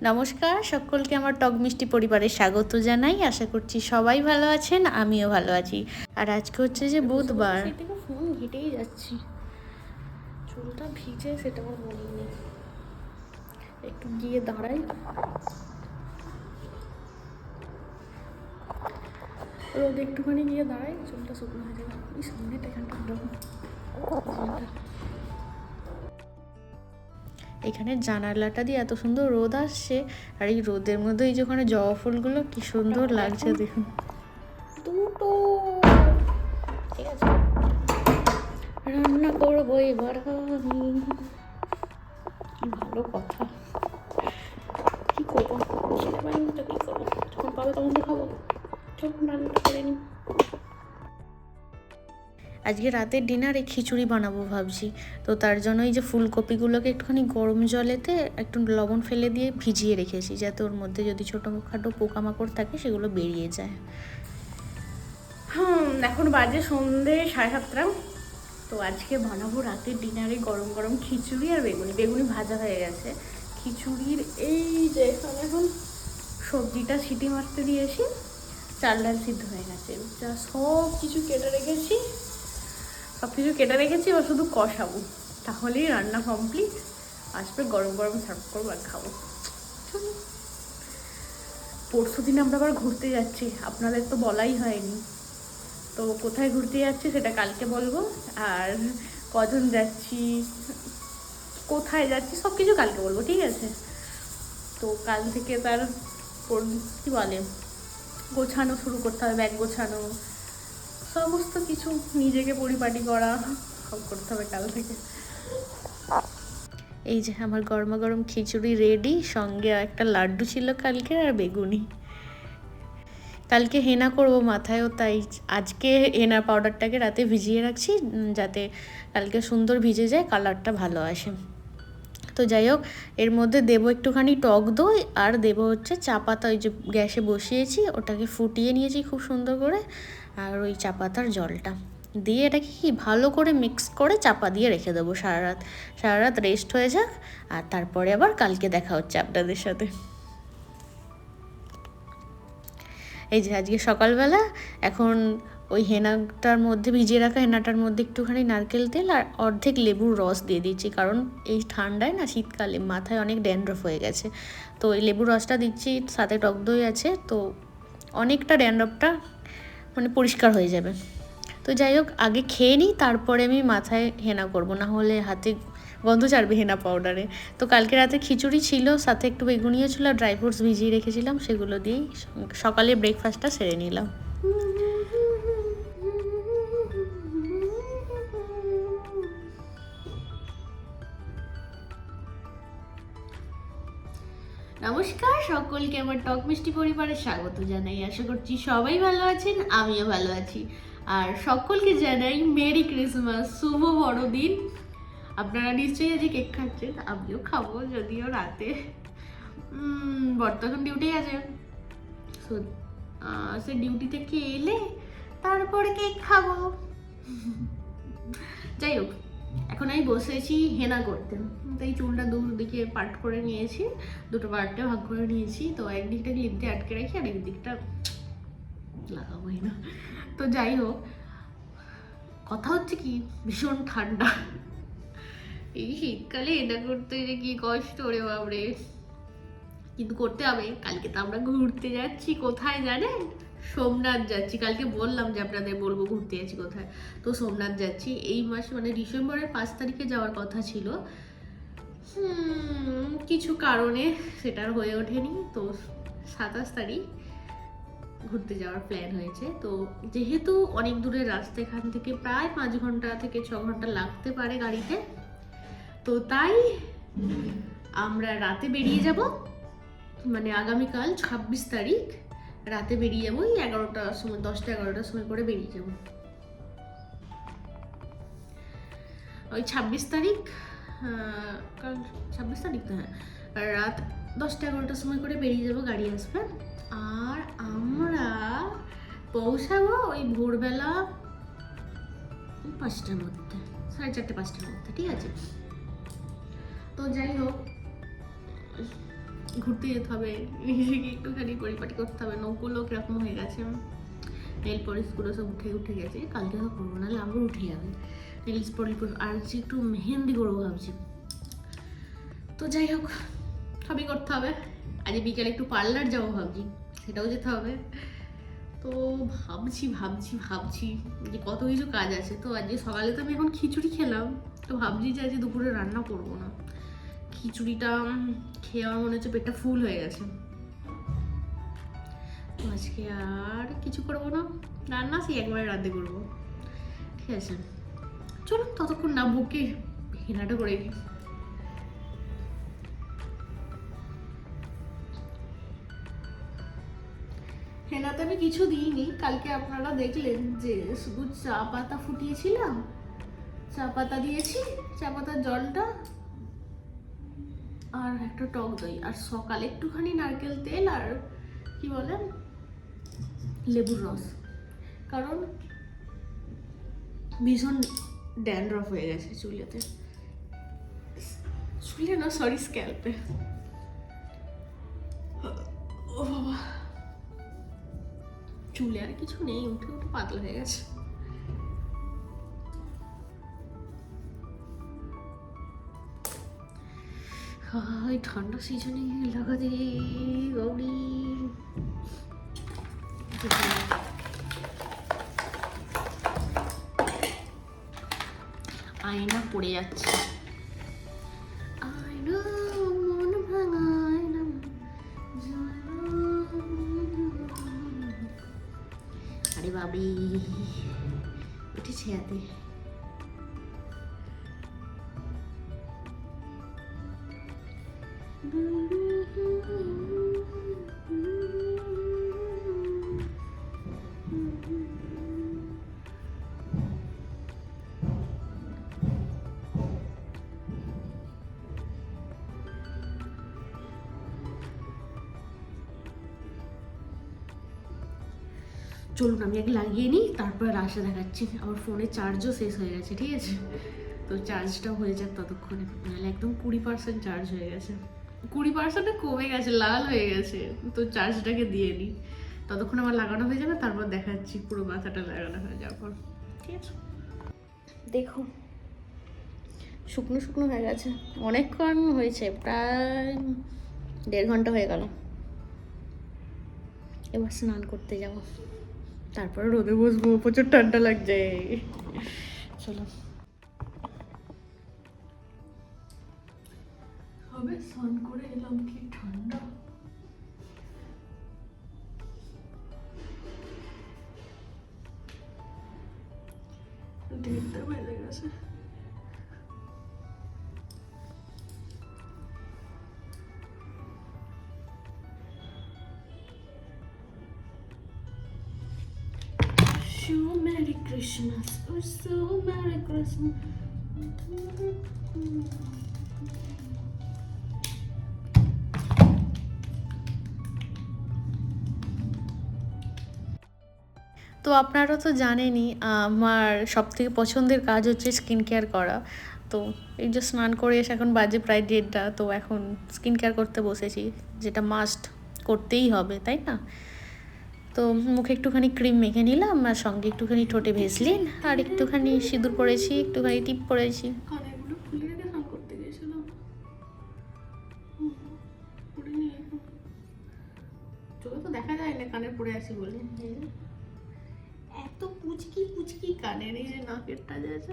নমস্কার সকলকে আমার টক মিষ্টি পরিবারে স্বাগত জানাই। আশা করছি সবাই ভালো আছেন, আমিও ভালো আছি। আর আজকে হচ্ছে যে বুধবার। ফোন ঘেটেই যাচ্ছি, চুলটা ভিজে সেটা আমার মনে নেই। একটু গিয়ে দাঁড়াই, রোদ একটুখানি গিয়ে দাঁড়াই, চুলটা শুকনো হয়ে যাবে। ওই সামনেটা এখানটা এখানে জানালাটা দিয়ে এত সুন্দর রোদ আসছে, আর এই রোদের মধ্যে এই যে ওখানে জবা ফুলগুলো কি সুন্দর লাগছে দেখুন। দুটো ঠিক আছে, রান্না করবো এবার আমি। কি ভালো কথা, কি করবো কি করবো, যখন পাবে তখন তো খাবো, যখন রান্নাটা করে নিই। আজকে রাতের ডিনারে খিচুড়ি বানাবো ভাবছি। তো তার জন্য এই যে ফুলকপিগুলোকে একটুখানি গরম জলেতে একটু লবণ ফেলে দিয়ে ভিজিয়ে রেখেছি, যাতে ওর মধ্যে যদি ছোটোখাটো পোকামাকড় থাকে সেগুলো বেরিয়ে যায়। এখন বাজে সন্ধ্যে 7:30। তো আজকে বানাবো রাতের ডিনারে গরম গরম খিচুড়ি আর বেগুনি ভাজা হয়ে গেছে। খিচুড়ির এই যে এখানে এখন সবজিটা সিটি মারতে দিয়েছি, চাল ডাল সিদ্ধ হয়ে গেছে, যা সব কিছু কেটে রেখেছি, এবার শুধু কষাবো, তাহলেই রান্না কমপ্লিট। আসবে গরম গরম সার্ভ করবো আর খাবো। পরশু দিন আমরা আবার ঘুরতে যাচ্ছি, আপনাদের তো বলাই হয়নি। তো কোথায় ঘুরতে যাচ্ছি সেটা কালকে বলবো, আর কজন যাচ্ছি, কোথায় যাচ্ছি সব কিছু কালকে বলবো, ঠিক আছে? তো কাল থেকে তার কী বলে গোছানো শুরু করতে হবে, ব্যাগ গোছানো, সমস্ত কিছু নিজেকে পরিপাটি করা সব করতে হবে কাল থেকে। এই যে আমার গরমা গরম খিচুড়ি রেডি, সঙ্গে একটা লাড্ডু ছিল কালকে আর বেগুনি। কালকে হেনা করব মাথায়ও, তাই আজকে হেনার পাউডারটাকে রাতে ভিজিয়ে রাখছি, যাতে কালকে সুন্দর ভিজে যায়, কালারটা ভালো আসে। তো যাই হোক, এর মধ্যে দেবো একটুখানি টক দই, আর দেবো হচ্ছে চা পাতা। ওই যে গ্যাসে বসিয়েছি, ওটাকে ফুটিয়ে নিয়েছি খুব সুন্দর করে, আর ওই চা পাতার জলটা দিয়ে এটাকে কি ভালো করে মিক্স করে চাপা দিয়ে রেখে দেবো সারা রাত রেস্ট হয়ে যাক, আর তারপরে আবার কালকে দেখা হচ্ছে আপনাদের সাথে। এই যে আজকে সকালবেলা এখন ওই হেনাটার মধ্যে ভিজিয়ে রাখা হেনাটার মধ্যে একটুখানি নারকেল তেল আর অর্ধেক লেবুর রস দিয়ে দিচ্ছি, কারণ এই ঠান্ডায় না, শীতকালে মাথায় অনেক ড্যান্ড্রফ হয়ে গেছে। তো এই লেবুর রসটা দিচ্ছি, সাথে টক দই আছে, তো অনেকটা ড্যান্ড্রফটা মানে পরিষ্কার হয়ে যাবে। তো যাই হোক, আগে খেয়ে নিই, তারপরে আমি মাথায় হেনা করব, না হলে হাতে গন্ধ ছাড়বে হেনা পাউডারে। তো কালকে রাতে খিচুড়ি ছিল, সাথে একটু বেগুনিও ছিল, আর ড্রাই ফ্রুটস ভিজিয়ে রেখেছিলাম, সেগুলো দিয়েই সকালে ব্রেকফাস্টটা সেরে নিলাম। নমস্কার সকলকে আমার টক মিষ্টি পরিবারে স্বাগত জানাই। আশা করছি সবাই ভালো আছেন, আমিও ভালো আছি। আর সকলকে জানাই মেরি ক্রিসমাস, শুভ বড়দিন। আপনারা নিশ্চয়ই আজকে কেক খাচ্ছেন, আমিও খাবো, যদিও রাতে। বর্তমান ডিউটি আছে, সে ডিউটি থেকে এলে তারপরে কেক খাবো। যাই হোক, এখন আমি বসেছি হেনা করতে। তাই চুলটা দুদিকে পার্ট করে নিয়েছি, দুটো পার্টে ভাগ করে নিয়েছি। তো একদিকটা ক্লিপ দিয়ে আটকে রাখি, আর একদিকটা লাগাবো হেনা। তো যাই হোক, কথা হচ্ছে কি, ভীষণ ঠান্ডা, এই শীতকালে এটা করতে যে কি কষ্ট রে বাবরে, কিন্তু করতে হবে। কালকে তো আমরা ঘুরতে যাচ্ছি, কোথায় জানেন? সোমনাথ যাচ্ছি। কালকে বললাম যে আপনাদের বলবো ঘুরতে যাচ্ছি কোথায়। তো সোমনাথ যাচ্ছি এই মাসে, মানে ডিসেম্বরের 5 তারিখে যাওয়ার কথা ছিল, কিছু কারণে সেটার হয়ে ওঠেনি। তো 27 তারিখ ঘুরতে যাওয়ার প্ল্যান হয়েছে। তো যেহেতু অনেক দূরের রাস্তা, এখান থেকে প্রায় 5 ঘন্টা থেকে 6 ঘন্টা লাগতে পারে গাড়িতে, তো তাই আমরা রাতে বেরিয়ে যাব, মানে আগামীকাল 26 তারিখ রাতে বেরিয়ে যাবো। ওই 11টার সময়, 10টা 11টার সময় করে বেরিয়ে যাব। ওই 26 তারিখ, কাল 26 তারিখ তো, হ্যাঁ, রাত 10টা 11টার সময় করে বেরিয়ে যাব, গাড়ি আসবে। আর আমরা পৌঁছাবো ওই ভোরবেলা 5টার মধ্যে, 4:30 5টার মধ্যে, ঠিক আছে? তো যাই হোক, ঘুরতে যেতে হবে, নিজেকে একটুখানি পরিপাটি করতে হবে। নখগুলো কিরকম হয়ে গেছে, নেল পলিশগুলো সব উঠে গেছে। কালকে তো করবো, নাহলে আবার উঠে যাবে নেলস পলিশ। আর যে একটু মেহেন্দি করবো ভাবছি। তো যাই হোক, সবই করতে হবে। আজ বিকেলে একটু পার্লার যাবো ভাবছি, সেটাও যেতে হবে। তো ভাবছি যে কত কিছু কাজ আছে। তো আজকে সকালে তো আমি এখন খিচুড়ি খেলাম, তো ভাবছি যে আজকে দুপুরে রান্না করবো না। খিচুড়িটা খেয়ে আমার মনে হচ্ছে পেটটা ফুল হয়ে গেছে। তো আজকে আর কিছু করবো না, রান্না সেই একবারে রাতে করবো। ঠিক আছে, চলুন ততক্ষণ না বকে হেনাটা করে দিই। হেনাতে আমি কিছু দিইনি। কালকে আপনারা দেখলেন যে শুধু চা পাতা ফুটিয়েছিলাম, চা পাতা দিয়েছি, চা পাতার জলটা আর একটা টক দই, আর সকালে একটুখানি নারকেল তেল আর কি বলেন লেবুর রস। কারণ ভীষণ ড্যান্ড্রফ হয়ে গেছে চুলে না, সরি স্ক্যাল্পে। ও বাবা, চুলে আর কিছু নেই, উঠে পাতলা হয়ে গেছে। এই ঠান্ডা সিজনে লাগা দে গৌরী। আয়না পড়ে যাচ্ছে, আয়না মন ভাঙা আয়না। আরে বাবি উঠেছে হাতে। চলুন আমি আগে লাগিয়ে নিই, তারপর রাশে দেখাচ্ছি। আমার ফোনে চার্জও শেষ হয়ে গেছে, ঠিক আছে? তো চার্জটা হয়ে যাক ততক্ষণে, নাহলে একদম 20% চার্জ হয়ে গেছে। 20% কমে গেছে, লাল হয়ে গেছে। তো চার্জটাকে দিয়ে নিই, ততক্ষণ আমার লাগানো হয়ে যাবে, তারপর দেখাচ্ছি পুরো মাথাটা লাগানো হয়ে যাওয়ার পর। ঠিক আছে, দেখো শুকনো শুকনো হয়ে গেছে, অনেকক্ষণ হয়েছে, প্রায় 1.5 ঘন্টা হয়ে গেল। এবার স্নান করতে যাবো, তারপরে রোদে বসবো, প্রচুর ঠান্ডা লাগছে। চলো হবে, স্নান করে এলাম, কি ঠান্ডা। দেড়টা বেজে গেছে। So Merry Christmas, oh so Merry Christmas. তো আপনারা তো জানেনই আমার সবথেকে পছন্দের কাজ হচ্ছে স্কিন কেয়ার করা। তো এই যে স্নান করে এসে এখন বাজে প্রায় 1:30, তো এখন স্কিন কেয়ার করতে বসেছি, যেটা মাস্ট করতেই হবে, তাই না? তো মুখে একটুখানি ক্রিম মেখে নিলাম, আর সঙ্গে একটুখানি ঠোঁটে ভেসলিন, আর একটুখানি সিঁদুর পরেছি, একটুখানি টিপ পরেছি। কানেরগুলো খুলে রেখে স্নান করতে গেছিলাম, চোখে তো দেখা যায় না কানের পরে আছি বলে। এত পুচকি কানের, এই যে নাকেরটা যে আছে,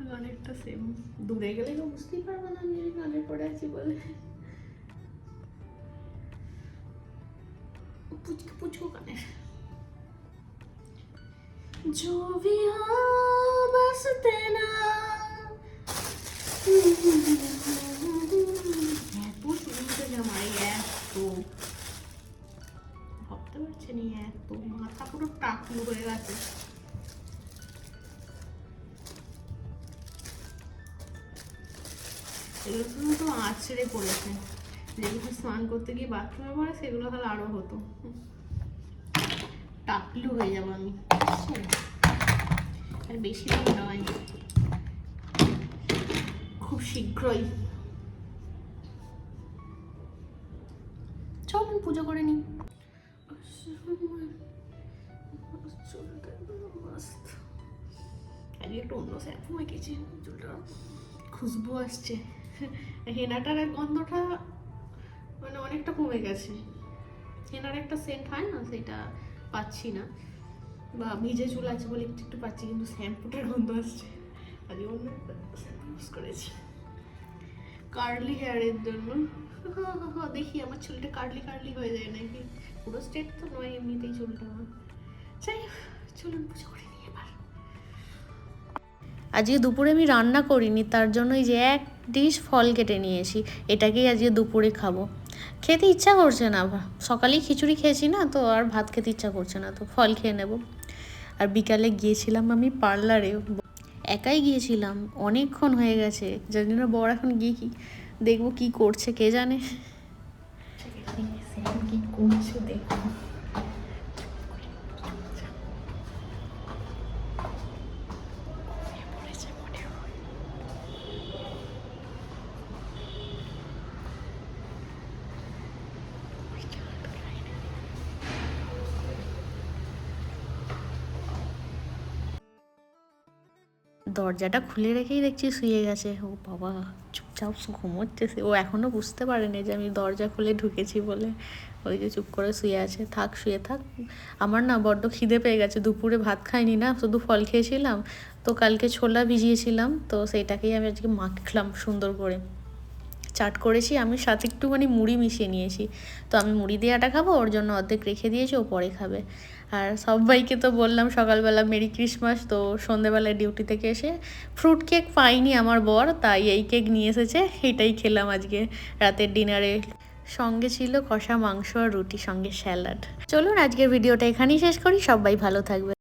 কানেরটা সেম। দূরে গেলে তো বুঝতেই পারবে না আমি কানের পরে আছি বলে। পুচকু কানের। जो भी हो बस तेरा, এত সুন্দর জামাই, এত ভাবতে পারছেন, এত মাথা পুরো টাকলু হয়ে গেছে। এগুলো শুধু তো আছড়ে পড়েছে, যেগুলো স্নান করতে গিয়ে বাথরুমে পড়ে সেগুলো তাহলে আরো হতো। টাকলু হয়ে যাবো আমি, আর বেশি দিন নয়, খুব শীঘ্রই। চলুন পুজো করে নিই। আজকে একটু অন্য শ্যাম্পু মেখেছি, চুলটা খুশবু আসছে। হেনাটার গন্ধটা মানে অনেকটা কমে গেছে। হেনার একটা সেন্ট হয় না, সেটা পাচ্ছি না, বা ভিজে চুল আছে বলে একটু একটু পাচ্ছি, কিন্তু শ্যাম্পুটার গন্ধ আসছে। আজকে অন্য শ্যাম্পু ইউজ করেছি কার্লি হেয়ারের জন্য। দেখি আমার চুলটা কার্লি কার্লি হয়ে যায় নাকি, পুরো স্ট্রেট তো নয়, এমনিতেই চুলটা আমার। যাই হোক, চলুন পুজো করে নিই এবার। আজকে দুপুরে আমি রান্না করিনি, তার জন্য এই যে এক ডিশ ফল কেটে নিয়েছি, এটাকেই আজকে দুপুরে খাবো। খেতে ইচ্ছা করছে না, সকালেই খিচুড়ি খেয়েছি না, তো আর ভাত খেতে ইচ্ছা করছে না, তো ফল খেয়ে নেব। আর বিকালে গিয়েছিলাম আমি পার্লারে, একাই গিয়েছিলাম, অনেকক্ষণ হয়ে গেছে, জানি না বর এখন গিয়ে কি দেখবো কি করছে কে জানে। কি করছে দেখো। দরজাটা খুলে রেখেই দেখছি শুয়ে গেছে। ও বাবা, চুপচাপ ঘুমোচ্ছে সে, ও এখনও বুঝতে পারেনি যে আমি দরজা খুলে ঢুকেছি বলে। ওই যে চুপ করে শুয়ে আছে, থাক শুয়ে থাক। আমার না বড্ড খিদে পেয়ে গেছে, দুপুরে ভাত খাইনি না, শুধু ফল খেয়েছিলাম। তো কালকে ছোলা ভিজিয়েছিলাম, তো সেইটাকেই আমি আজকে মাখলাম সুন্দর করে, চাট করেছি আমি, সাথে একটুখানি মুড়ি মিশিয়ে নিয়েছি। তো আমি মুড়ি দিয়ে আটা খাবো, ওর জন্য অর্ধেক রেখে দিয়েছি, ও পরে খাবে। আর সবাইকে তো বললাম সকালবেলা মেরি ক্রিসমাস, তো সন্ধেবেলায় ডিউটি থেকে এসে ফ্রুট কেক পাইনি আমার বর, তাই এই কেক নিয়ে এসেছে, এটাই খেলাম আজকে রাতের ডিনারে। সঙ্গে ছিল কষা মাংস আর রুটি, সঙ্গে স্যালাড। চলুন আজকের ভিডিওটা এখানেই শেষ করি, সবাই ভালো থাকবে।